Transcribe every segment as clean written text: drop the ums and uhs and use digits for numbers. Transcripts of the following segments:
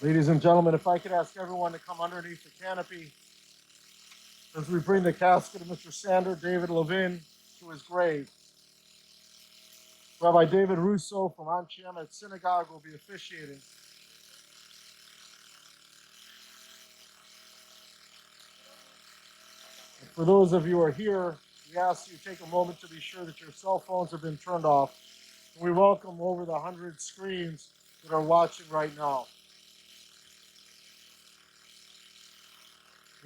Ladies and gentlemen, if I could ask everyone to come underneath the canopy as we bring the casket of Mr. Sander David Levin to his grave. Rabbi David Russo from Anshe Synagogue will be officiating. And for those of you who are here, we ask you to take a moment to be sure that your cell phones have been turned off. And we welcome over the 100 screens that are watching right now.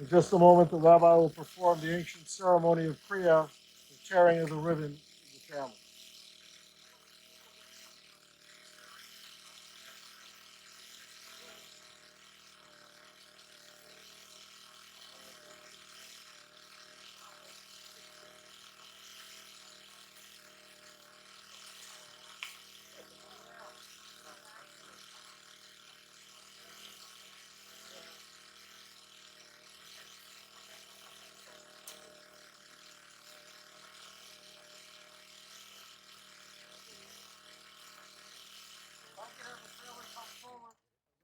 In just a moment, the rabbi will perform the ancient ceremony of Kriya, the tearing of the ribbon of the family.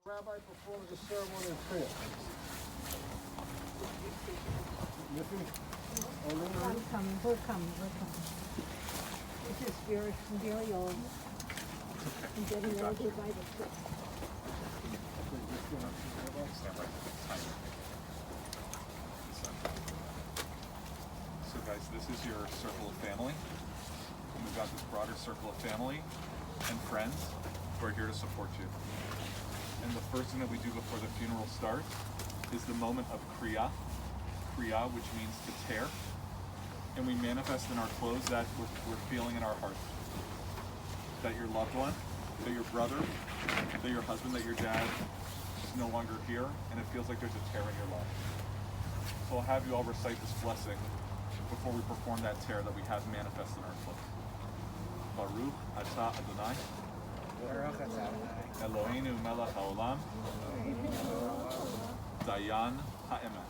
The rabbi performs the ceremony of Kriya. We're coming. This is very old. I'm getting older by the foot. So guys, this is your circle of family. And we've got this broader circle of family and friends who are here to support you. And the first thing that we do before the funeral starts is the moment of Kriya. Kriya, which means to tear. And we manifest in our clothes that we're feeling in our heart. That your loved one, that your brother, that your husband, that your dad is no longer here, and it feels like there's a tear in your life. So I'll have you all recite this blessing before we perform that tear that we have manifest in our clothes. Baruch atah Adonai Eloheinu melech haolam Dayan ha'emet.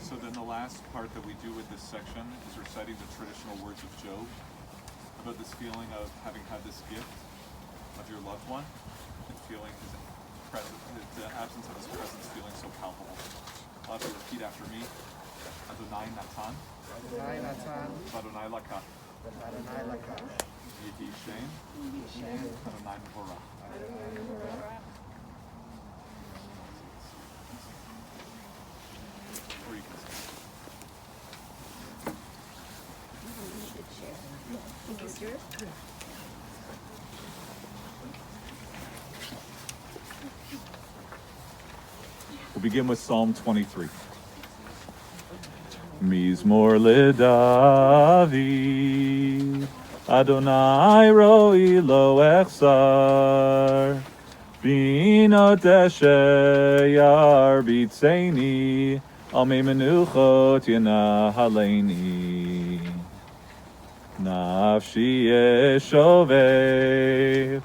So then the last part that we do with this section is reciting the traditional words of Job about this feeling of having had this gift of your loved one and feeling his presence, the absence of his presence feeling so palpable. I'll have you repeat after me. Adonai Natan. Adonai Natan. Adonai Lakach. Adonai Lakach. Yehi Shem. Adonai Mevorach. Or you can say. We'll begin with Psalm 23. Mizmor leDavid, Adonai roi lo echsar, binot eshe yarbitzeni, al mei menuchot yenahaleni. Nafshi yeshovev,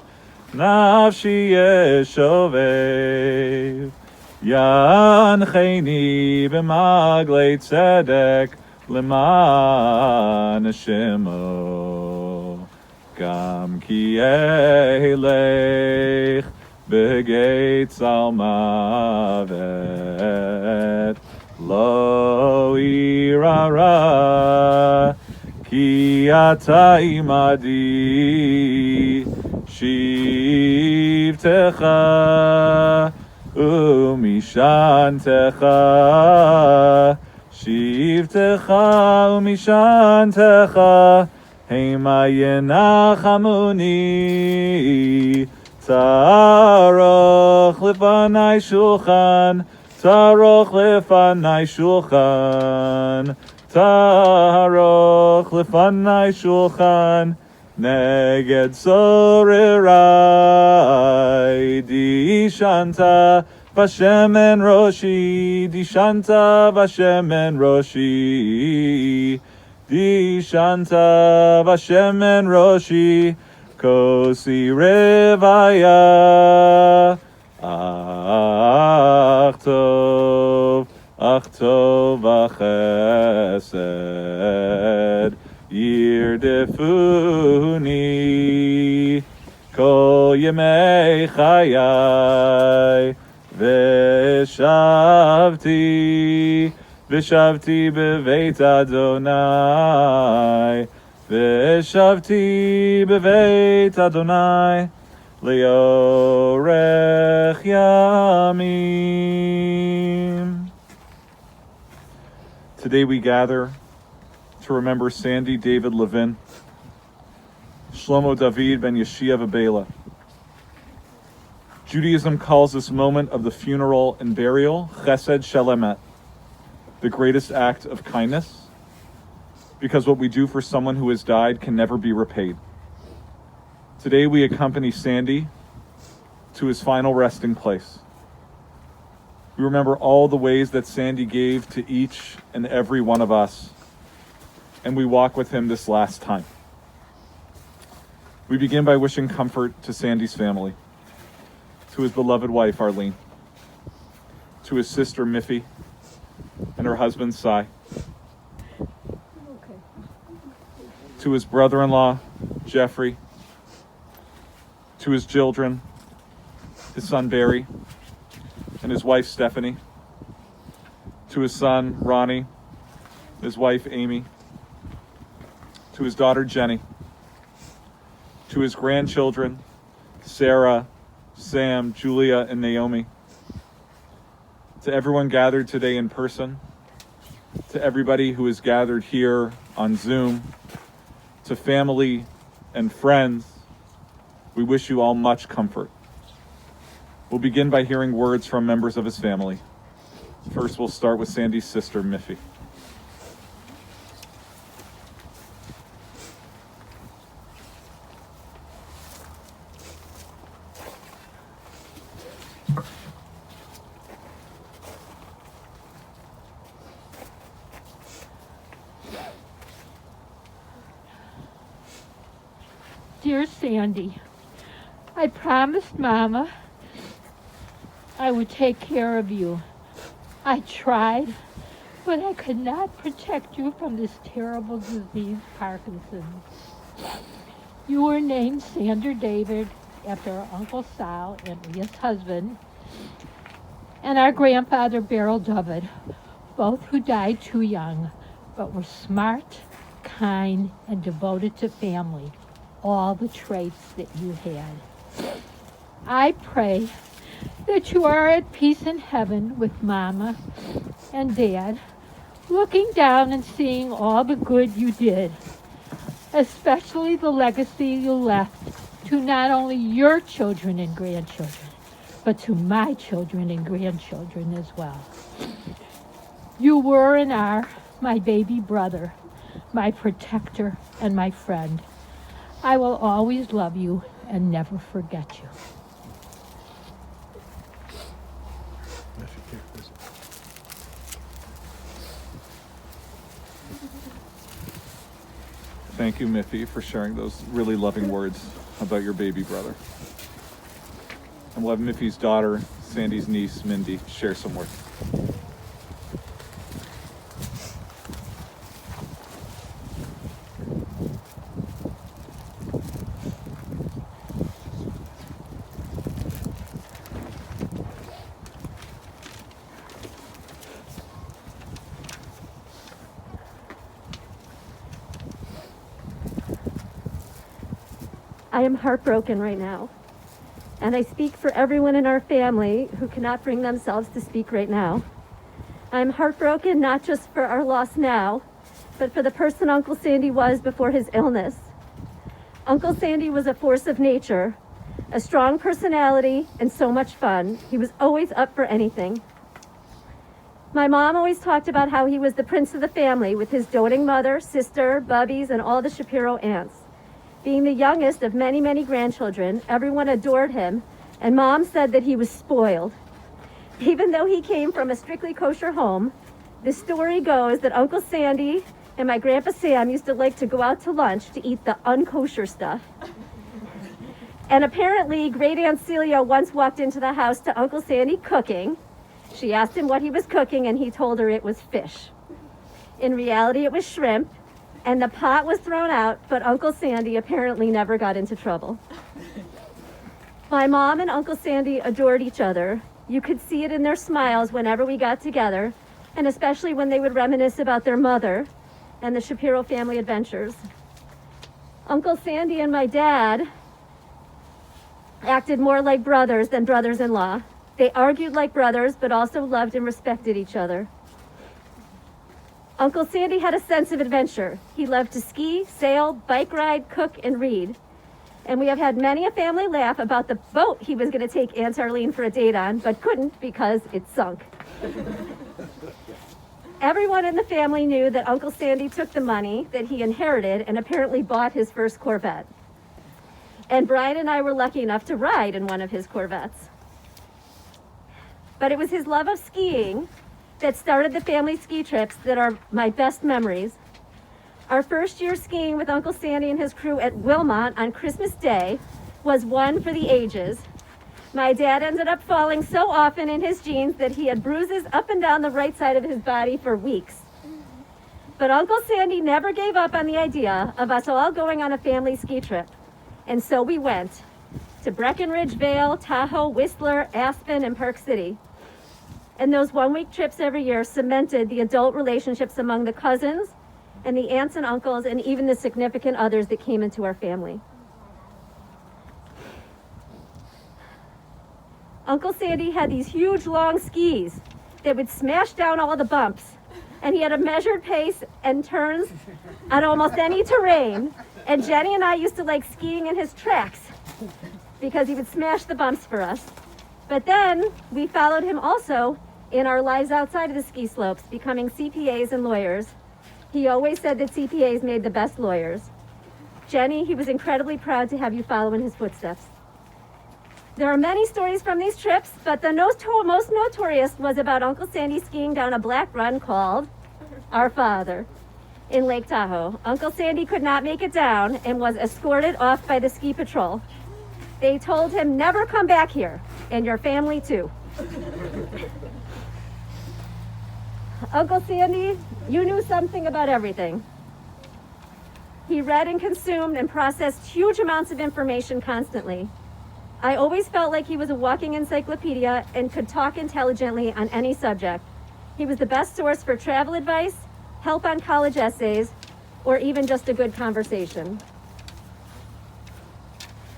Yancheni b'maglei tzedek leman Shemo, gam ki elech b'geit zalmavet lo irara ki ata imadi shivtecha umishantecha shivtecha umishantecha hema yenachamuni Taroch lefanai shulchan, taroch lefanai shulchan, taroch lefanai shulchan, neged sorerai, dishanta vashemen roshi, dishanta vashemen roshi, dishanta vashemen roshi, kosi revaya, ach tov v'chesed, yirdefuni, kol yemei chayai, v'shavti beveit Adonai, v'shavti beveit Adonai, leorech yamim. Today we gather to remember Sandy David Levin, Shlomo David ben Yeshia Bela. Judaism calls this moment of the funeral and burial chesed shelemet, the greatest act of kindness, because what we do for someone who has died can never be repaid. Today we accompany Sandy to his final resting place. We remember all the ways that Sandy gave to each and every one of us, and we walk with him this last time. We begin by wishing comfort to Sandy's family, to his beloved wife, Arlene, to his sister, Miffy, and her husband, Cy, to his brother-in-law, Jeffrey, to his children, his son, Barry, and his wife, Stephanie, to his son, Ronnie, his wife, Amy, to his daughter, Jenny, to his grandchildren, Sarah, Sam, Julia, and Naomi, to everyone gathered today in person, to everybody who is gathered here on Zoom, to family and friends, we wish you all much comfort. We'll begin by hearing words from members of his family. First, we'll start with Sandy's sister, Miffy. Dear Sandy, I promised Mama I would take care of you. I tried, but I could not protect you from this terrible disease, Parkinson's. You were named Sander David after our Uncle Sal and his husband, and our grandfather Beryl David, both who died too young, but were smart, kind, and devoted to family. All the traits that you had. I pray that you are at peace in heaven with Mama and Dad, looking down and seeing all the good you did, especially the legacy you left to not only your children and grandchildren, but to my children and grandchildren as well. You were and are my baby brother, my protector, and my friend. I will always love you and never forget you. Thank you, Miffy, for sharing those really loving words about your baby brother. And we'll have Miffy's daughter, Sandy's niece, Mindy, share some words. I am heartbroken right now, and I speak for everyone in our family who cannot bring themselves to speak right now. I am heartbroken not just for our loss now, but for the person Uncle Sandy was before his illness. Uncle Sandy was a force of nature, a strong personality, and so much fun. He was always up for anything. My mom always talked about how he was the prince of the family with his doting mother, sister, bubbies, and all the Shapiro aunts. Being the youngest of many, many grandchildren, everyone adored him, and Mom said that he was spoiled. Even though he came from a strictly kosher home, the story goes that Uncle Sandy and my Grandpa Sam used to like to go out to lunch to eat the unkosher stuff. And apparently, Great Aunt Celia once walked into the house to Uncle Sandy cooking. She asked him what he was cooking, and he told her it was fish. In reality, it was shrimp, and the pot was thrown out, but Uncle Sandy apparently never got into trouble. My mom and Uncle Sandy adored each other. You could see it in their smiles whenever we got together, and especially when they would reminisce about their mother and the Shapiro family adventures. Uncle Sandy and my dad acted more like brothers than brothers-in-law. They argued like brothers, but also loved and respected each other. Uncle Sandy had a sense of adventure. He loved to ski, sail, bike ride, cook, and read. And we have had many a family laugh about the boat he was going to take Aunt Arlene for a date on, but couldn't because it sunk. Everyone in the family knew that Uncle Sandy took the money that he inherited and apparently bought his first Corvette. And Brian and I were lucky enough to ride in one of his Corvettes. But it was his love of skiing that started the family ski trips that are my best memories. Our first year skiing with Uncle Sandy and his crew at Wilmot on Christmas Day was one for the ages. My dad ended up falling so often in his jeans that he had bruises up and down the right side of his body for weeks. But Uncle Sandy never gave up on the idea of us all going on a family ski trip. And so we went to Breckenridge, Vale, Tahoe, Whistler, Aspen, and Park City. And those one-week trips every year cemented the adult relationships among the cousins and the aunts and uncles and even the significant others that came into our family. Uncle Sandy had these huge long skis that would smash down all the bumps. And he had a measured pace and turns on almost any terrain. And Jenny and I used to like skiing in his tracks because he would smash the bumps for us. But then we followed him also in our lives outside of the ski slopes, becoming CPAs and lawyers. He always said that CPAs made the best lawyers. Jenny, he was incredibly proud to have you follow in his footsteps. There are many stories from these trips, but the most notorious was about Uncle Sandy skiing down a black run called Our Father in Lake Tahoe. Uncle Sandy could not make it down and was escorted off by the ski patrol. They told him, never come back here, and your family too. Uncle Sandy, you knew something about everything. He read and consumed and processed huge amounts of information constantly. I always felt like he was a walking encyclopedia and could talk intelligently on any subject. He was the best source for travel advice, help on college essays, or even just a good conversation.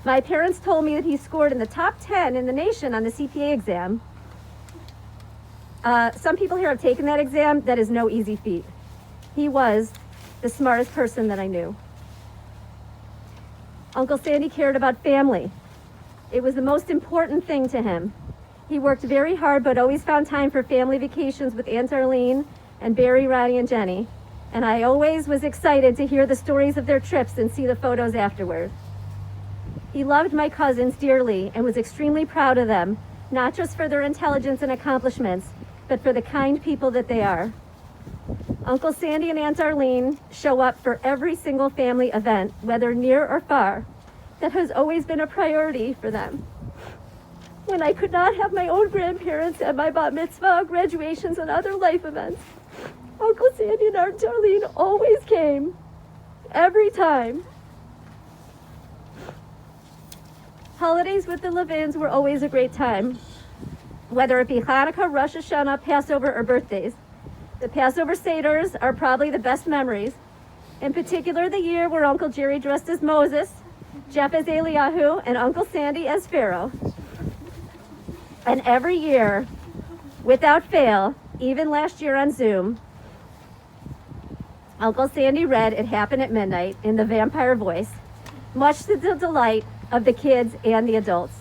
My parents told me that he scored in the top 10 in the nation on the CPA exam. Some people here have taken that exam. That is no easy feat. He was the smartest person that I knew. Uncle Sandy cared about family. It was the most important thing to him. He worked very hard, but always found time for family vacations with Aunt Arlene and Barry, Ronnie, and Jenny. And I always was excited to hear the stories of their trips and see the photos afterward. He loved my cousins dearly and was extremely proud of them, not just for their intelligence and accomplishments, but for the kind people that they are. Uncle Sandy and Aunt Arlene show up for every single family event, whether near or far. That has always been a priority for them. When I could not have my own grandparents at my bat mitzvah, graduations, and other life events, Uncle Sandy and Aunt Arlene always came, every time. Holidays with the Levins were always a great time, whether it be Hanukkah, Rosh Hashanah, Passover, or birthdays. The Passover Seders are probably the best memories. In particular, the year where Uncle Jerry dressed as Moses, Jeff as Eliyahu, and Uncle Sandy as Pharaoh. And every year, without fail, even last year on Zoom, Uncle Sandy read It Happened at Midnight in the vampire voice, much to the delight of the kids and the adults.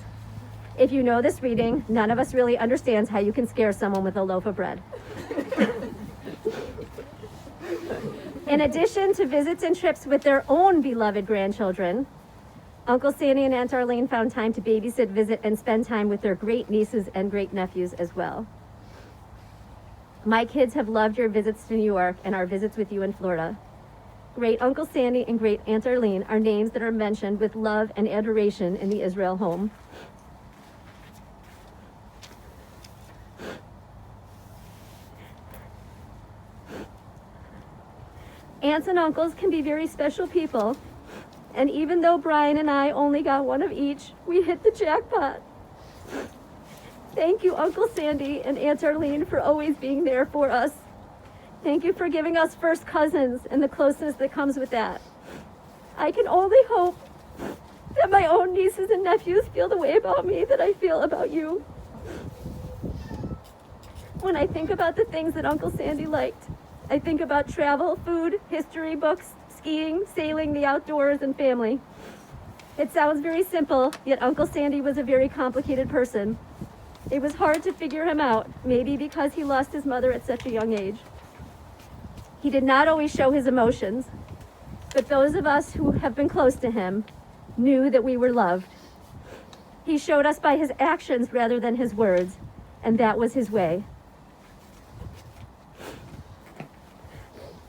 If you know this reading, none of us really understands how you can scare someone with a loaf of bread. In addition to visits and trips with their own beloved grandchildren, Uncle Sandy and Aunt Arlene found time to babysit, visit, and spend time with their great nieces and great nephews as well. My kids have loved your visits to New York and our visits with you in Florida. Great Uncle Sandy and Great Aunt Arlene are names that are mentioned with love and adoration in the Israel home. Aunts and uncles can be very special people, and even though Brian and I only got one of each, we hit the jackpot. Thank you, Uncle Sandy and Aunt Arlene, for always being there for us. Thank you for giving us first cousins and the closeness that comes with that. I can only hope that my own nieces and nephews feel the way about me that I feel about you. When I think about the things that Uncle Sandy liked, I think about travel, food, history, books, skiing, sailing, the outdoors, and family. It sounds very simple, yet Uncle Sandy was a very complicated person. It was hard to figure him out, maybe because he lost his mother at such a young age. He did not always show his emotions, but those of us who have been close to him knew that we were loved. He showed us by his actions rather than his words, and that was his way.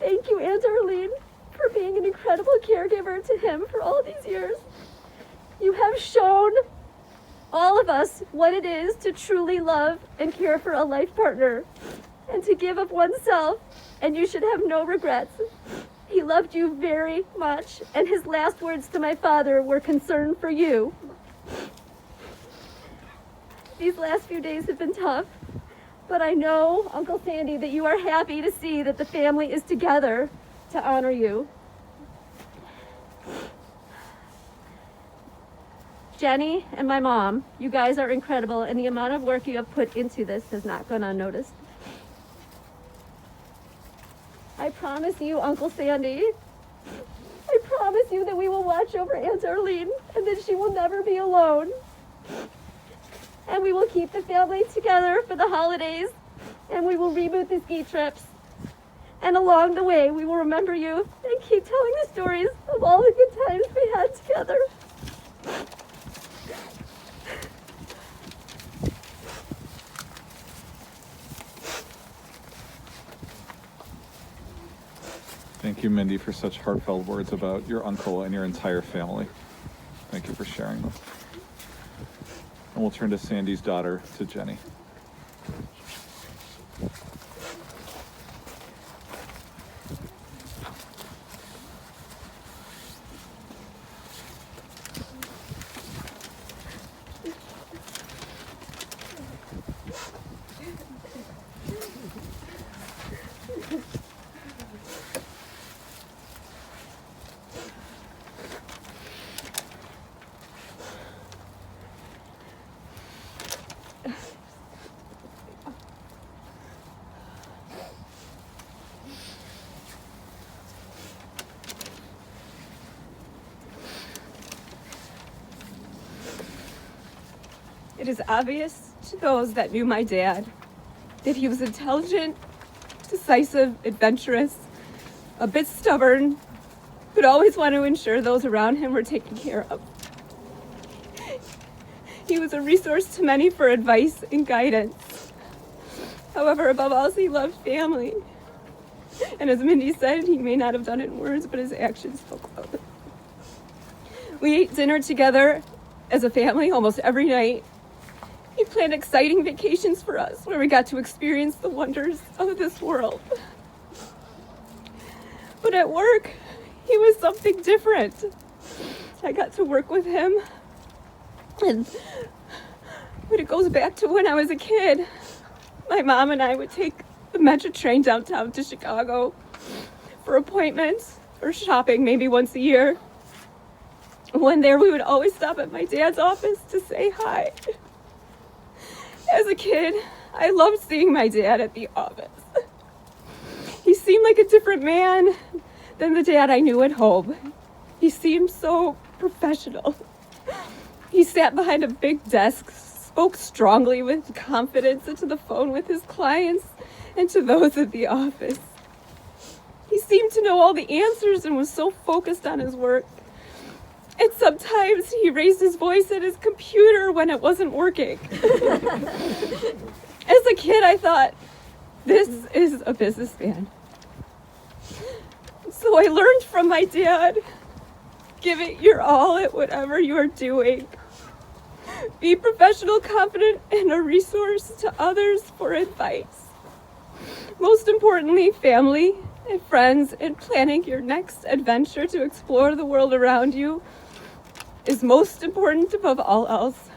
Thank you, Aunt Arlene, for being an incredible caregiver to him for all these years. You have shown all of us what it is to truly love and care for a life partner and to give of oneself, and you should have no regrets. He loved you very much, and his last words to my father were concern for you. These last few days have been tough, but I know, Uncle Sandy, that you are happy to see that the family is together to honor you. Jenny and my mom, you guys are incredible, and the amount of work you have put into this has not gone unnoticed. I promise you, Uncle Sandy, I promise you that we will watch over Aunt Arlene and that she will never be alone. And we will keep the family together for the holidays, and we will reboot the ski trips. And along the way, we will remember you and keep telling the stories of all the good times we had together. Thank you, Mindy, for such heartfelt words about your uncle and your entire family. Thank you for sharing them. And we'll turn to Sandy's daughter, to Jenny. It is obvious to those that knew my dad that he was intelligent, decisive, adventurous, a bit stubborn, but always wanted to ensure those around him were taken care of. He was a resource to many for advice and guidance. However, above all, he loved family. And as Mindy said, he may not have done it in words, but his actions spoke loud. We ate dinner together as a family almost every night. He planned exciting vacations for us where we got to experience the wonders of this world. But at work, he was something different. I got to work with him. But it goes back to when I was a kid. My mom and I would take the Metro train downtown to Chicago for appointments or shopping maybe once a year. When there, we would always stop at my dad's office to say hi. As a kid, I loved seeing my dad at the office. He seemed like a different man than the dad I knew at home. He seemed so professional. He sat behind a big desk, spoke strongly with confidence into the phone with his clients and to those at the office. He seemed to know all the answers and was so focused on his work. And sometimes he raised his voice at his computer when it wasn't working. As a kid, I thought, this is a businessman. So I learned from my dad, give it your all at whatever you are doing. Be professional, confident, and a resource to others for advice. Most importantly, family and friends, and planning your next adventure to explore the world around you is most important above all else.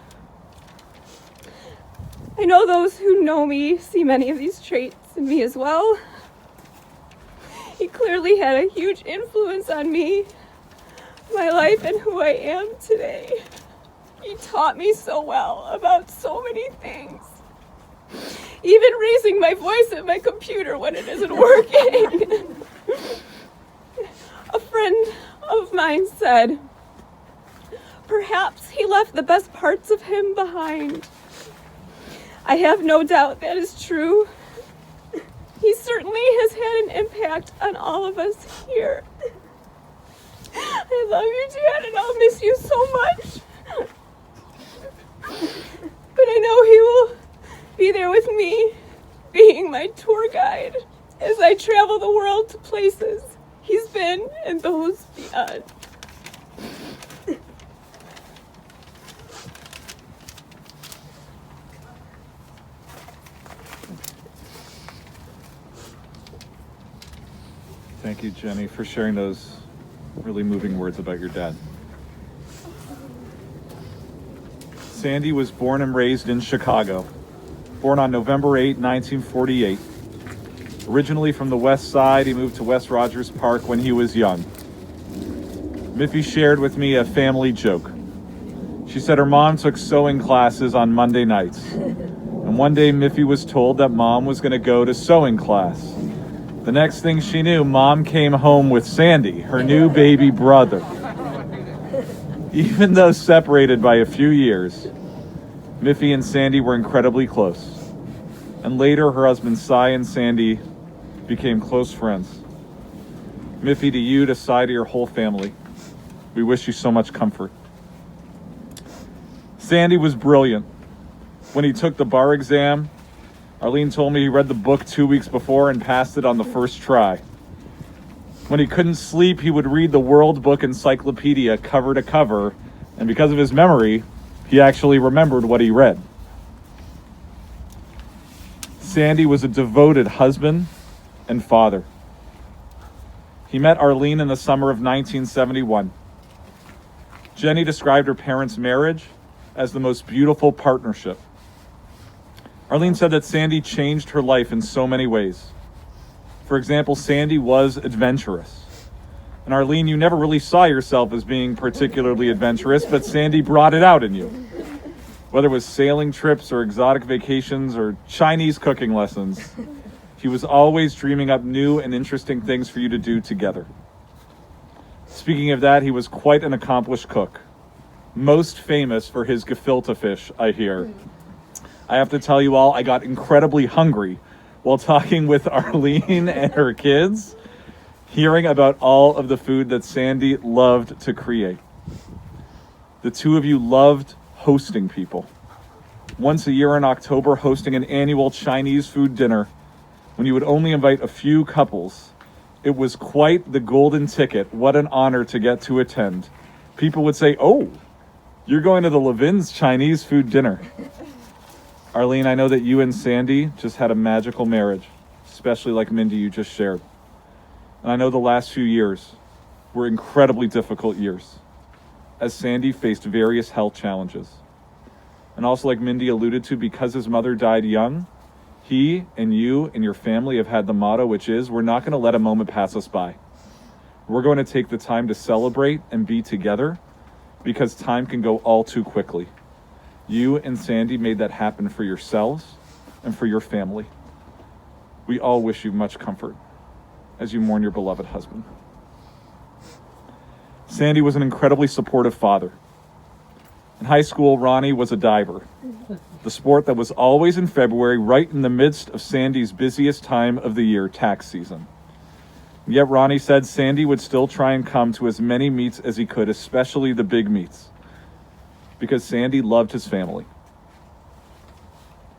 I know those who know me see many of these traits in me as well. He clearly had a huge influence on me, my life, and who I am today. He taught me so well about so many things. Even raising my voice at my computer when it isn't working. A friend of mine said, perhaps he left the best parts of him behind. I have no doubt that is true. He certainly has had an impact on all of us here. I love you, Dad, and I'll miss you so much. But I know he will be there with me, being my tour guide as I travel the world to places he's been and those beyond. Thank you, Jenny, for sharing those really moving words about your dad. Sandy was born and raised in Chicago. Born on November 8, 1948. Originally from the West Side, he moved to West Rogers Park when he was young. Miffy shared with me a family joke. She said her mom took sewing classes on Monday nights. And one day Miffy was told that mom was going to go to sewing class. The next thing she knew, Mom came home with Sandy, her new baby brother. Even though separated by a few years, Miffy and Sandy were incredibly close. And later, her husband Cy and Sandy became close friends. Miffy, to you, to Cy, to your whole family, we wish you so much comfort. Sandy was brilliant. When he took the bar exam, Arlene told me he read the book 2 weeks before and passed it on the first try. When he couldn't sleep, he would read the World Book Encyclopedia cover to cover, and because of his memory, he actually remembered what he read. Sandy was a devoted husband and father. He met Arlene in the summer of 1971. Jenny described her parents' marriage as the most beautiful partnership. Arlene said that Sandy changed her life in so many ways. For example, Sandy was adventurous. And Arlene, you never really saw yourself as being particularly adventurous, but Sandy brought it out in you. Whether it was sailing trips or exotic vacations or Chinese cooking lessons, he was always dreaming up new and interesting things for you to do together. Speaking of that, he was quite an accomplished cook. Most famous for his gefilte fish, I hear. I have to tell you all, I got incredibly hungry while talking with Arlene and her kids, hearing about all of the food that Sandy loved to create. The two of you loved hosting people. Once a year in October, hosting an annual Chinese food dinner when you would only invite a few couples. It was quite the golden ticket. What an honor to get to attend. People would say, oh, you're going to the Levin's Chinese food dinner. Arlene, I know that you and Sandy just had a magical marriage, especially like Mindy you just shared. And I know the last few years were incredibly difficult years as Sandy faced various health challenges. And also like Mindy alluded to, because his mother died young, he and you and your family have had the motto, which is, we're not going to let a moment pass us by. We're going to take the time to celebrate and be together because time can go all too quickly. You and Sandy made that happen for yourselves and for your family. We all wish you much comfort as you mourn your beloved husband. Sandy was an incredibly supportive father. In high school, Ronnie was a diver, the sport that was always in February, right in the midst of Sandy's busiest time of the year, tax season. Yet Ronnie said Sandy would still try and come to as many meets as he could, especially the big meets, because Sandy loved his family.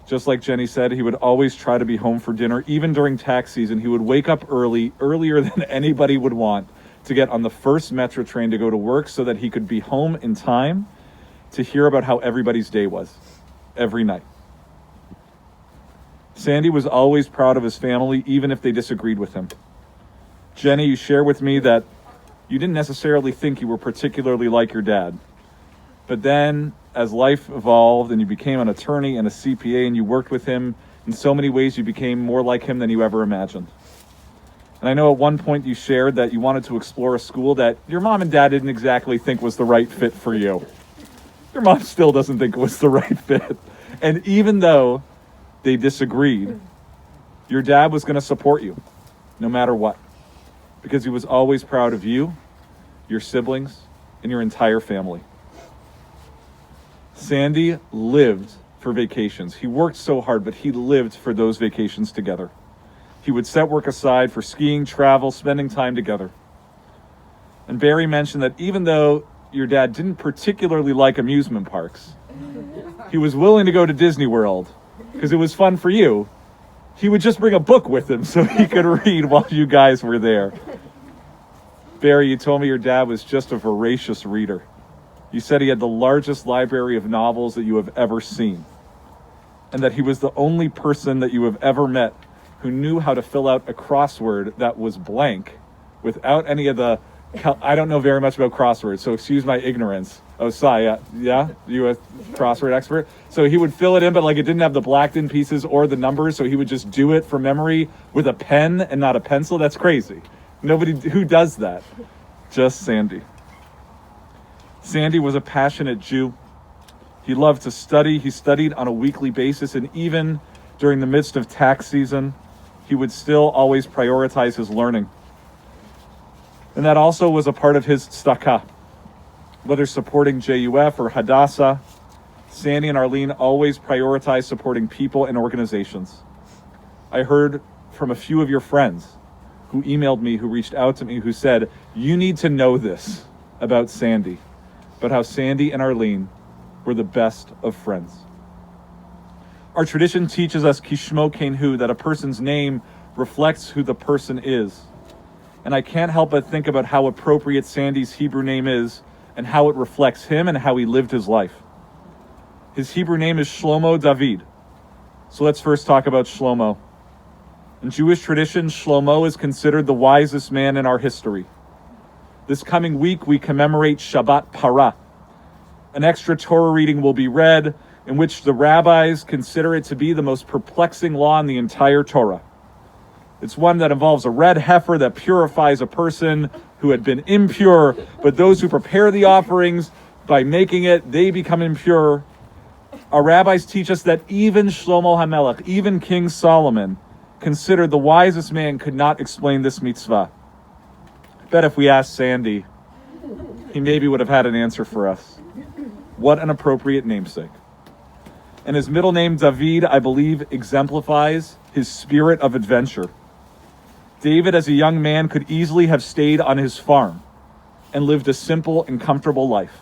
Just like Jenny said, he would always try to be home for dinner. Even during tax season, he would wake up early, earlier than anybody would want, to get on the first metro train to go to work so that he could be home in time to hear about how everybody's day was, every night. Sandy was always proud of his family, even if they disagreed with him. Jenny, you share with me that you didn't necessarily think you were particularly like your dad. But then, as life evolved and you became an attorney and a CPA and you worked with him, in so many ways you became more like him than you ever imagined. And I know at one point you shared that you wanted to explore a school that your mom and dad didn't exactly think was the right fit for you. Your mom still doesn't think it was the right fit. And even though they disagreed, your dad was going to support you, no matter what. Because he was always proud of you, your siblings, and your entire family. Sandy lived for vacations. He worked so hard, but he lived for those vacations together. He would set work aside for skiing, travel, spending time together. And Barry mentioned that even though your dad didn't particularly like amusement parks, he was willing to go to Disney World because it was fun for you. He would just bring a book with him so he could read while you guys were there. Barry, you told me your dad was just a voracious reader. You said he had the largest library of novels that you have ever seen, and that he was the only person that you have ever met who knew how to fill out a crossword that was blank without any of the... I don't know very much about crosswords, so excuse my ignorance. Oh, Sai, yeah? You a crossword expert? So he would fill it in, but like it didn't have the blacked in pieces or the numbers, so he would just do it from memory with a pen and not a pencil. That's crazy. Nobody who does that. Just Sandy. Sandy was a passionate Jew. He loved to study. He studied on a weekly basis, and even during the midst of tax season, he would still always prioritize his learning. And that also was a part of his tzedakah. Whether supporting JUF or Hadassah, Sandy and Arlene always prioritized supporting people and organizations. I heard from a few of your friends who emailed me, who reached out to me, who said, you need to know this about Sandy, but how Sandy and Arlene were the best of friends. Our tradition teaches us Kishmo Kenhu, that a person's name reflects who the person is. And I can't help but think about how appropriate Sandy's Hebrew name is and how it reflects him and how he lived his life. His Hebrew name is Shlomo David. So let's first talk about Shlomo. In Jewish tradition, Shlomo is considered the wisest man in our history. This coming week, we commemorate Shabbat Parah. An extra Torah reading will be read in which the rabbis consider it to be the most perplexing law in the entire Torah. It's one that involves a red heifer that purifies a person who had been impure, but those who prepare the offerings, by making it, they become impure. Our rabbis teach us that even Shlomo HaMelech, even King Solomon, considered the wisest man, could not explain this mitzvah. I bet if we asked Sandy, he maybe would have had an answer for us. What an appropriate namesake. And his middle name, David, I believe, exemplifies his spirit of adventure. David, as a young man, could easily have stayed on his farm and lived a simple and comfortable life.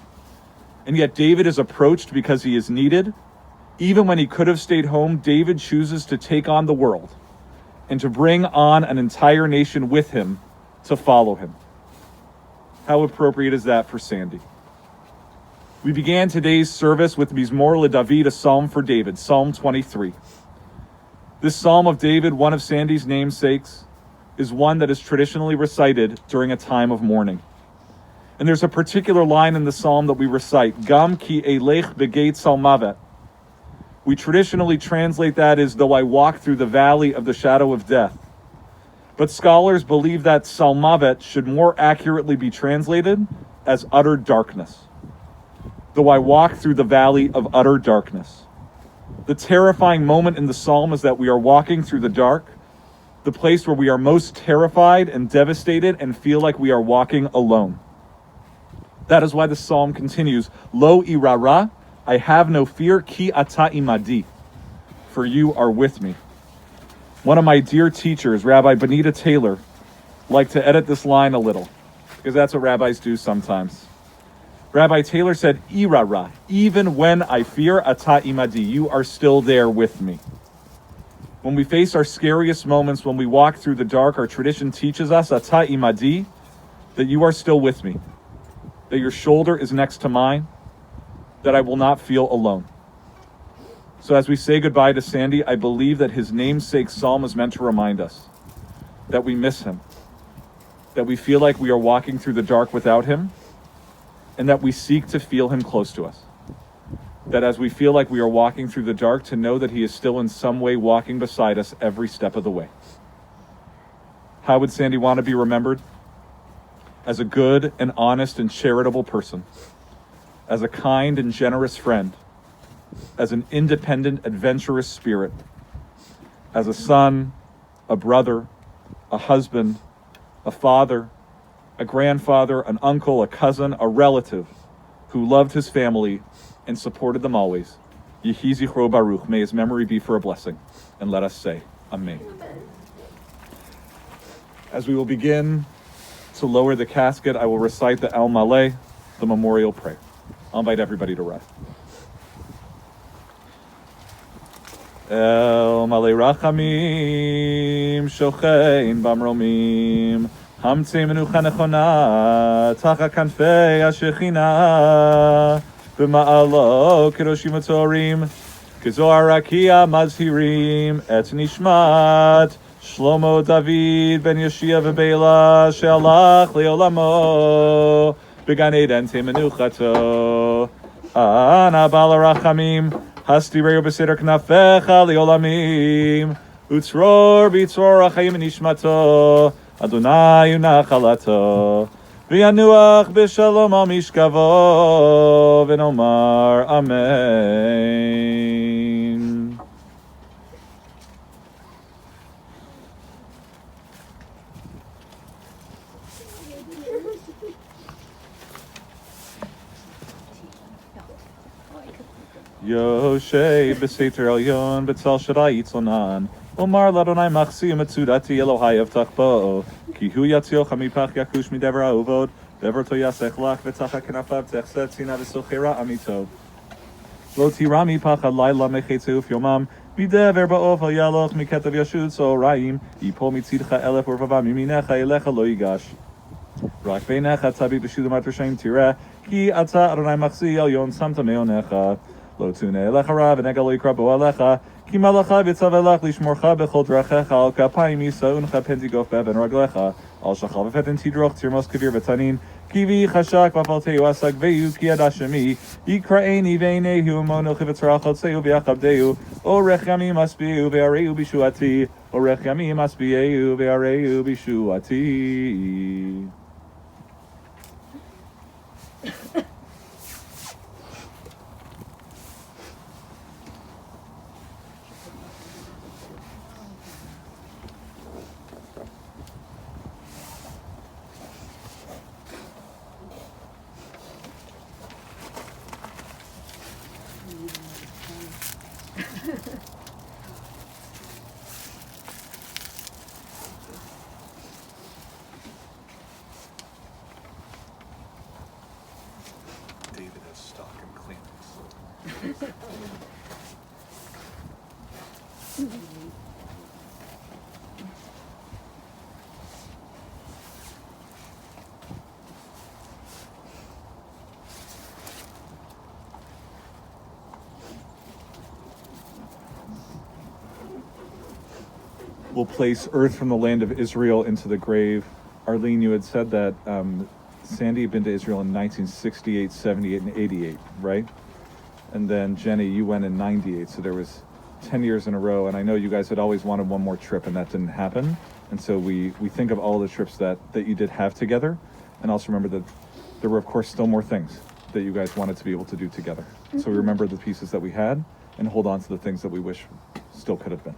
And yet David is approached because he is needed. Even when he could have stayed home, David chooses to take on the world and to bring on an entire nation with him to follow him. How appropriate is that for Sandy? We began today's service with Mizmor LeDavid, a psalm for David, Psalm 23. This psalm of David, one of Sandy's namesakes, is one that is traditionally recited during a time of mourning. And there's a particular line in the psalm that we recite, Gam ki elech begeit salmavet. We traditionally translate that as, though I walk through the valley of the shadow of death. But scholars believe that salmavet should more accurately be translated as utter darkness. Though I walk through the valley of utter darkness. The terrifying moment in the psalm is that we are walking through the dark, the place where we are most terrified and devastated and feel like we are walking alone. That is why the psalm continues, Lo irara, I have no fear, ki ata imadi, for you are with me. One of my dear teachers, Rabbi Benita Taylor, liked to edit this line a little, because that's what rabbis do sometimes. Rabbi Taylor said, irara, even when I fear, ata imadi, you are still there with me. When we face our scariest moments, when we walk through the dark, our tradition teaches us, ata imadi, that you are still with me, that your shoulder is next to mine, that I will not feel alone. So as we say goodbye to Sandy, I believe that his namesake psalm is meant to remind us that we miss him, that we feel like we are walking through the dark without him, and that we seek to feel him close to us. That as we feel like we are walking through the dark, to know that he is still in some way walking beside us every step of the way. How would Sandy want to be remembered? As a good and honest and charitable person, as a kind and generous friend, as an independent, adventurous spirit, as a son, a brother, a husband, a father, a grandfather, an uncle, a cousin, a relative who loved his family and supported them always. Yehi zichro baruch, may his memory be for a blessing. And let us say, Amen. As we will begin to lower the casket, I will recite the Al Maleh, the memorial prayer. I'll invite everybody to rise. El Maleh Rachamim, Shochein Bamromim, Hamtzei Menucha Nechona, Tacha Kanfei HaShechina, B'ma'alo Kedoshim Utorim, Kezohar Rakia Mazhirim, Et Nishmat, Shlomo David Ben Yeshia V'Beila, She'alach Le'olamo, B'Gan Eden Temenuchato, Ana Bala Rachamim, Hasti Reo B'Seder Knafecha Le'olamim, Utzror B'Tzror Achayim Nishmato, Adonai Unachalato, V'yanuach B'Shalom Al Mishkavo, V'nomar Amen. Yoshe B'Seiter Elyon B'Tzal Shaddai Yitzonan, Omar Ladonai Machsi Metzudati Elohai Avtach Bo, Ki Hu Yatziocha Mipach Yakush Midever Ha'uvod, Dever To Yasech Lach V'Tacha Kenafav Techset Tzina V'Sochera Amito. Lo Tirami Pach Alayla Mechetzeuf Yomam, Midever Ba'ov Al Yaloch Miketav Yashud So Raim, Yipol Mitzidcha Elef Urvava Miminecha Elecha Lo Yigash. Rak Beinecha Tabi B'Shudim Atrashaim Tireh, Ki Ata Adonai Machsi Elyon Samta Meonecha. Lo tune elecha rav and egalo yikra bo alecha ki malacha v'tzav elach lishmorcha bechol drachecha al kapayim yisa uncha penzigof beven raglecha al shachal v'fetin tidroch tirmos kavir v'tanin kivi chashak v'afalteu asak veyu ki adashemi yikraeni v'einehu mono chivitzrachot seyu v'yachabdeu orech yamim asbiu v'areu bishuati orech yamim asbiu v'areu bishuati. David has stock and Kleenex. We'll place earth from the land of Israel into the grave. Arlene, you had said that Sandy had been to Israel in 1968, 78, and 88, right? And then Jenny, you went in 98, so there was 10 years in a row, and I know you guys had always wanted one more trip, and that didn't happen. And so we think of all the trips that you did have together, and also remember that there were, of course, still more things that you guys wanted to be able to do together. Mm-hmm. So we remember the pieces that we had, and hold on to the things that we wish still could have been.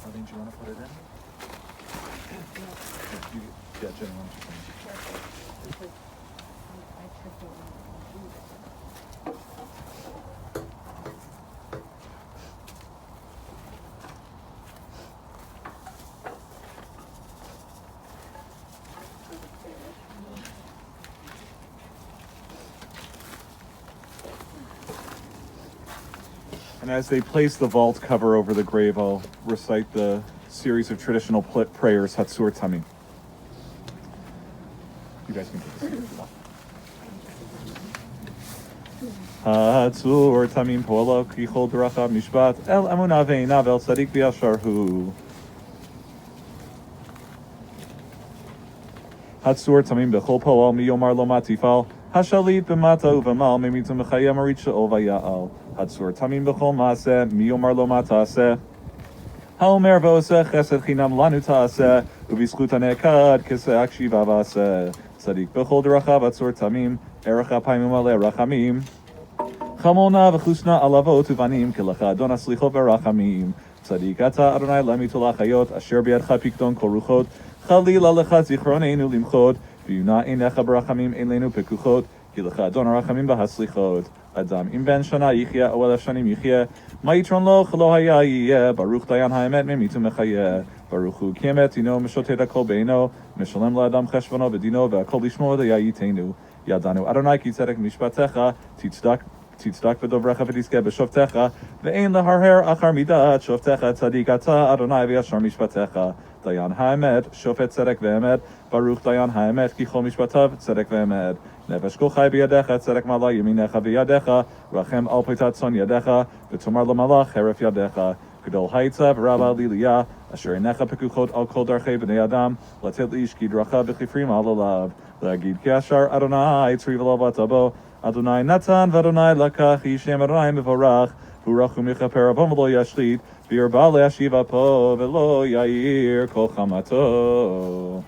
Arlene, do you want to put it in? Yeah, Jenny, why don't you come? And as they place the vault cover over the grave, I'll recite the series of traditional prayers, Hatsur Tamim. You guys can take this. Hatsur Tamim Polo Kichol Berachav Mishpat El Amunah Ve'inav El Tzadik V'Yashar Hu. Hatsur Tamim Bechol Poal Miyomar Lo Matifal Hashalit B'Mata U'V'Mal Memitu Mechayem Arit She'ol V'Ya'al. Hatsur Tamim Bechol Maaseh Miyomar Lo Mataseh Haomer V'Oseh Chesed Chinam Lanu Ta'aseh U'Bizchut HaNekad Keseh Akshiva V'Aseh Tzadik Bechol Derachav Hatsur Tamim Erech Apayim U'Maleh Rachamim Chamona V'Chusna Alavot U'Vanim Kelecha Adon Aslichot V'Rachamim Tzadik Ata Adonai Lamitul Achayot Asher B'Yadcha Pikdon Kol Ruchot Chalila Lecha Zichroneinu Limchot V'Yuna Einecha B'Rachamim Eilenu Pekuchot Kilecha Adon Rachamim B'Haslichot Adam Im Ben Shana Yichya Oel Shanim Yichya Ma'itron Lo Chelo Haya Yiyeh Baruch Dayan Ha'emet Memitu Mechayeh Baruch Hu Kiemet Ino Meshotet HaKol Beino Meshalem La'adam Cheshbono V'Dino V'Akol Lishmo V'Yayitenu Yadanu Adonai Ki Tzedek Mishpatecha Tzedek V'Dovrecha V'Tizkeh B'Shovtecha Ve'ein Leharher Achar Midat Shovtecha Tzadik Ata Adonai V'Yashar Mishpatecha Dayan Ha'emet Shofet Tzedek V'Emet Baruch Dayan Ha'emet Ki Chol Mishpatav Tzedek V'Emet Nefesh Kol Chai B'Yadecha Tzedek Mala Yeminecha V'Yadecha Rachem Al Peitat Son Yadecha V'Tomar L'Malach Heref Yadecha Gedol Haitza V'Rabba Liliyah Asher Einecha Pekuchot Al Kol Darchei B'nei Adam Latet Lish Kidracha V'Chifrim Al Olav L'Agid Ki Ashar Adonai Tzri V'Lo Vatabo Adonai Natan V'Adonai Lakach Yishem Adonai Mevorach V'Urach U'Michaper Avon V'Lo Yashlit V'Yirba Le'Ashiva Po V'Lo Yair Kol Chamato.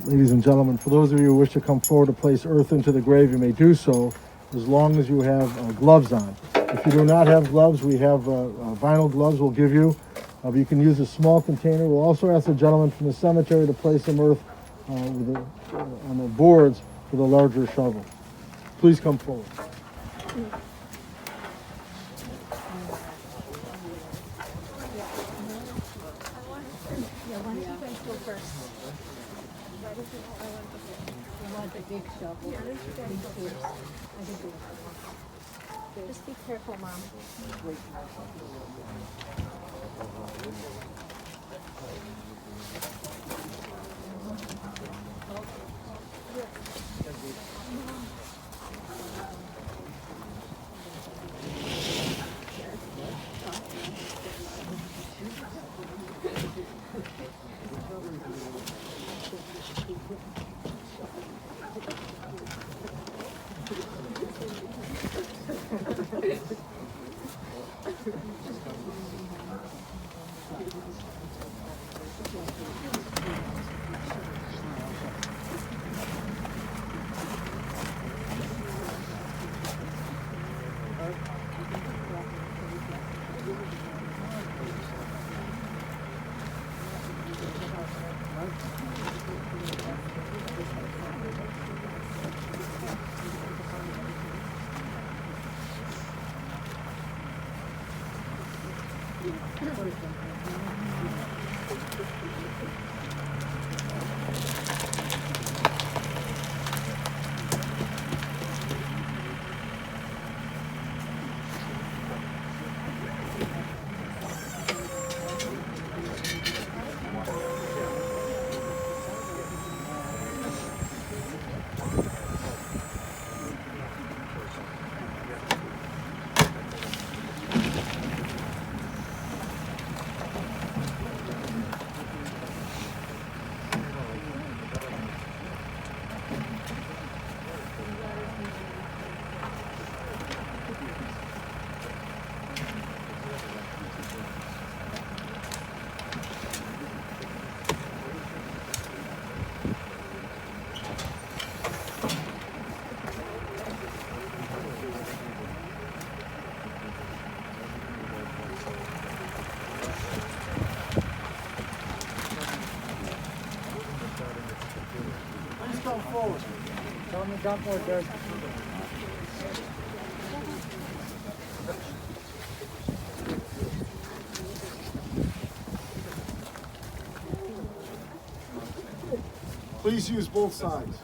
Ladies and gentlemen, for those of you who wish to come forward to place earth into the grave, you may do so as long as you have gloves on. If you do not have gloves, we have vinyl gloves we'll give you. You can use a small container. We'll also ask the gentleman from the cemetery to place some earth on the boards with a larger shovel. Please come forward. Just be careful, Mom. dump more dirt. Please use both sides.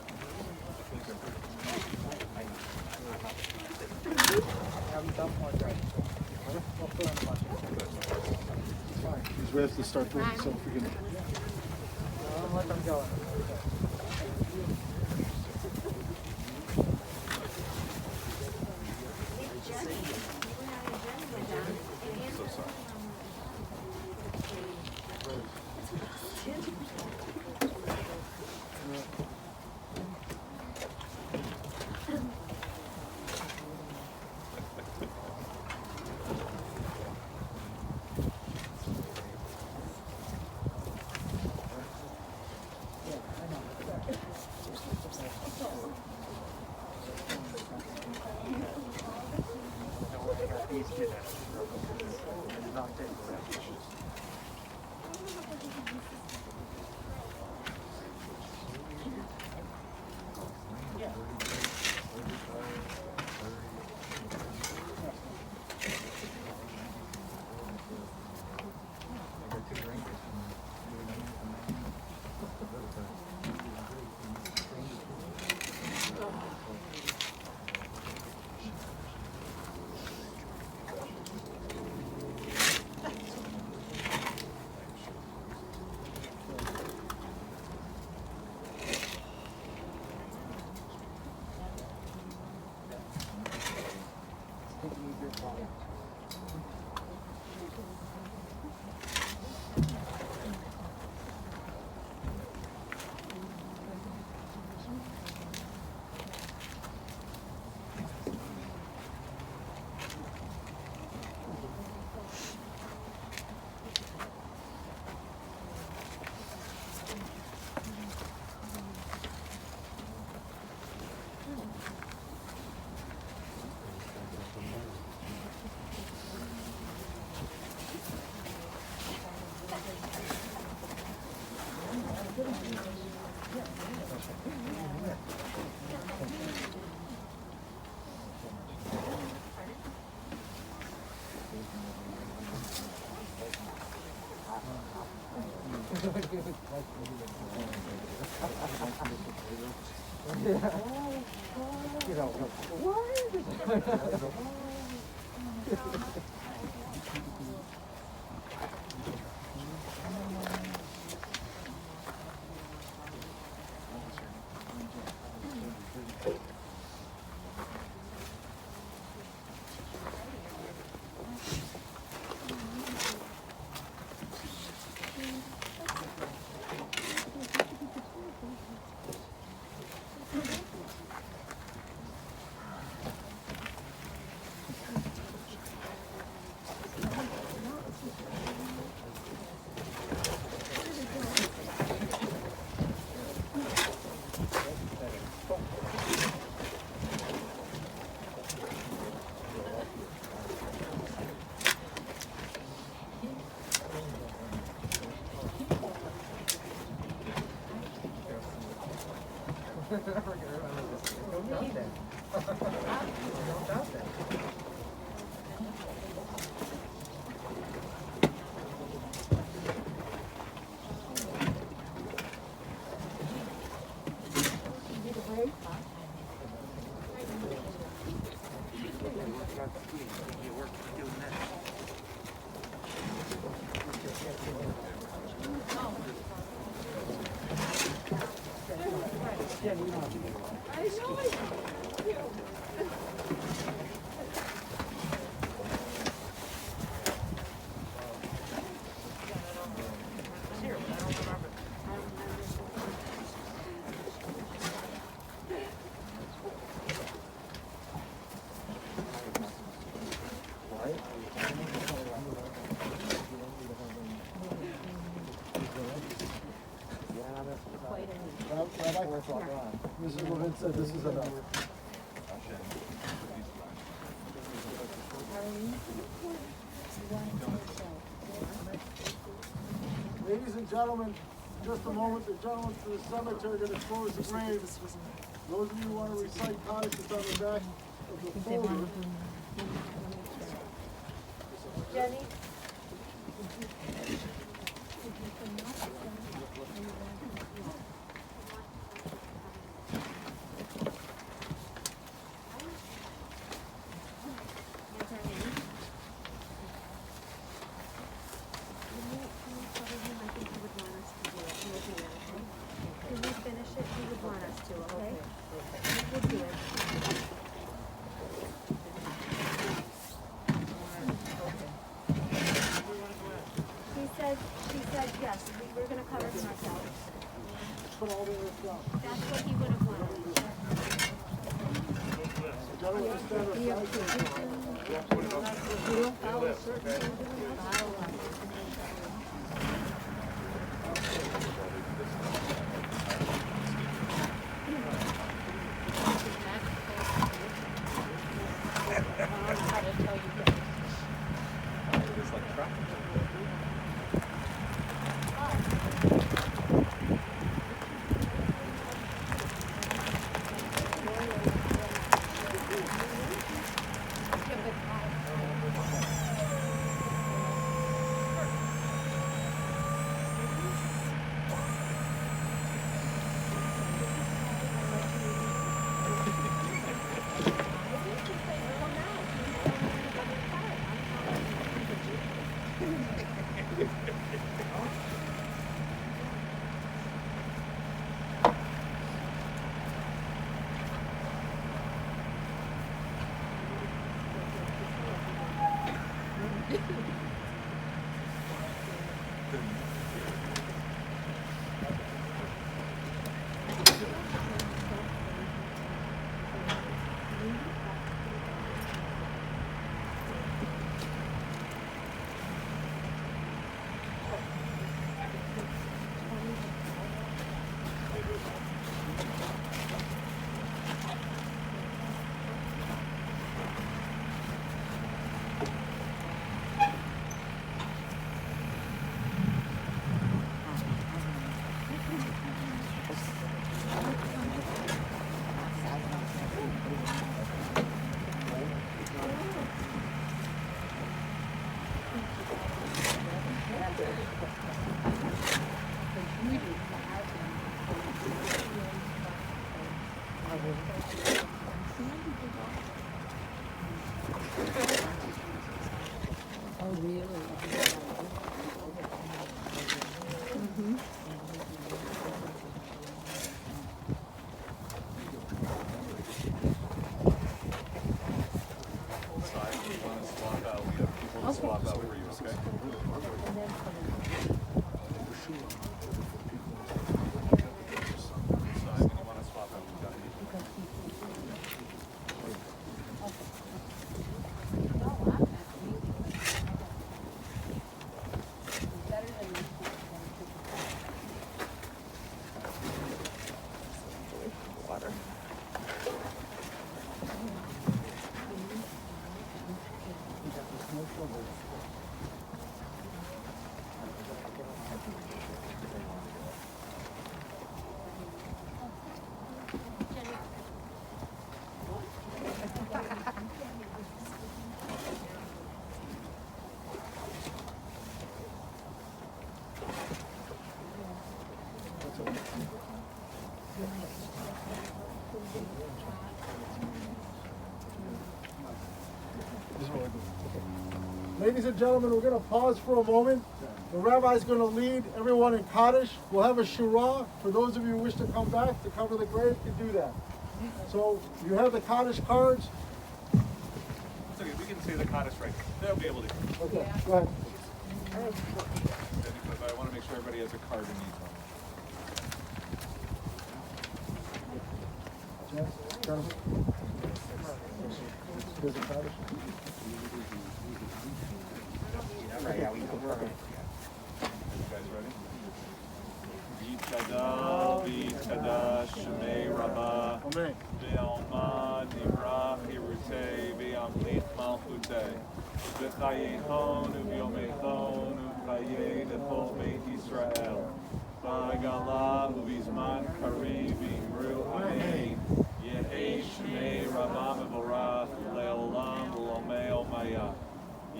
Have them dump more dirt. We'll put on the bucket. Because we have to start doing so if we can. Don't let them go. So sorry. Mrs. Levin said this is enough. Ladies and gentlemen, in just a moment, the gentlemen from the cemetery are going to close the grave. Those of you who want to recite Kaddish, it's on the back of the folder. Jenny? Can we finish it? He would want us to, okay? We'll do it. She said yes, we're gonna cover him ourselves. That's what he would have wanted. Gentlemen, stand It's like traffic. Swap out for you, okay? Side, when you want to swap out, we got you. Water. Ladies and gentlemen, we're going to pause for a moment. The rabbi's going to lead everyone in Kaddish. We'll have a shirah. For those of you who wish to come back to cover the grave, can do that. So you have the Kaddish cards. It's okay, we can say the Kaddish right. They'll be able to. Okay, go ahead. Because I want to make sure everybody has a card in each one. Here's the Kaddish. You guys ready? V'tada, v'tada, shemei rabba, Amen. v'alma, nivrach, hirutei, v'amlit malchutei, v'chayehon, u'vyomechon, u'chayeh, l'chol beit Yisrael, v'agala, u'vizman karev, v'imru, amen.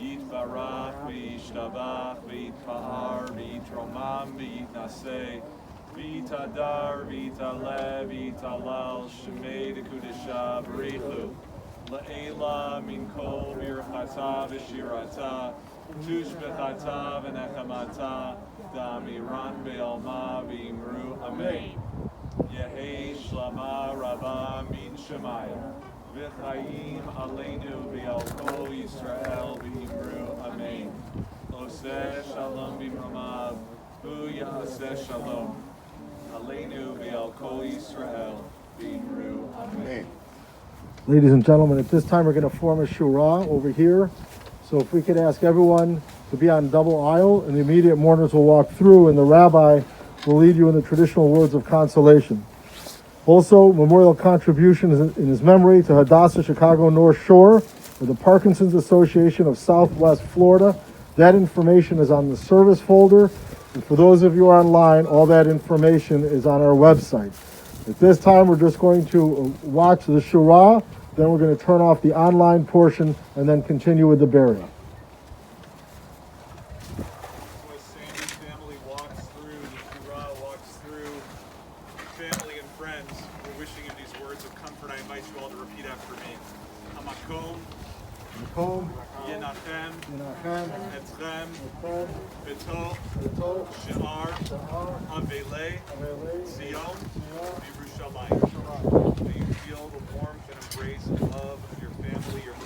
Yitvarach v'yishtabach v'yitpa'ar v'yitromam v'yitnaseh v'yitadar v'yitalev v'yitalal shemei dekudesha b'richu la'ela min kol birchata v'shirata tushbechata v'nechamata da'amiran be'alma v'imru amen. Yehei shlama rabba min shemayim v'chaim aleinu v'al kol Yisrael v'imru amen. Oseh shalom b'mromav hu yaseh shalom aleinu v'al kol Yisrael v'imru amen. Ladies and gentlemen, at this time we're going to form a shura over here. So if we could ask everyone to be on double aisle, and the immediate mourners will walk through, and the rabbi will lead you in the traditional words of consolation. Also, memorial contributions in his memory to Hadassah Chicago North Shore or the Parkinson's Association of Southwest Florida. That information is on the service folder. And for those of you online, all that information is on our website. At this time, we're just going to watch the Shura, then we're going to turn off the online portion and then continue with the burial. As Sandy's family walks through, the Shura walks through family and friends, we're wishing you these words of comfort. I invite you all to repeat after me. Hamakom, Yenachem, Etzchem, Beto, She'ar, Aveleh, Zion, Yerushalayim. May you feel the warmth and embrace and love of your family, your